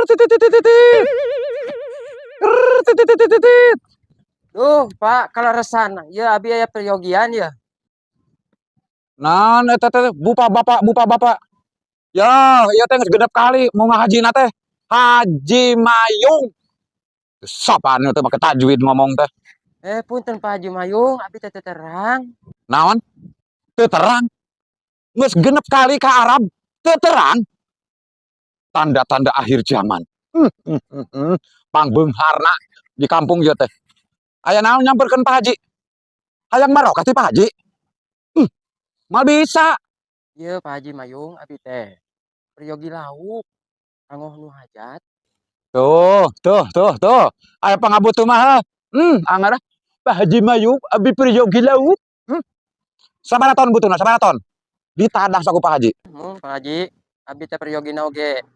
Titit. Titit. Duh, Pak, kalau resana, ya abi aya peryogian ya. Nah, teh bupa bapak. Ya, iya teh geus genep kali mau ngahajina teh. Haji Mayung. Sapaan teh make tajwid ngomong teh. Punten Pak Haji Mayung, abi teh terang. Naon? Teu terang. Geus genep kali ka Arab, teu terang. Tanda-tanda akhir zaman. Pangbeungharna di kampung ieu teh. Aya naon nyamperkeun Pak Haji? Hayang barokah ti Pak Haji? Mal bisa. Iya Pak Haji Mayung, abi teh peryogi lauk, kanggo nu hajat. Tuh. Aya pangabutuh mah. Anggarah Pak Haji Mayung abi peryogi lauk. Sabaraton butuhna, sabaraton. Ditadah saku Pak Haji. Pak Haji, abi teh peryogi oge.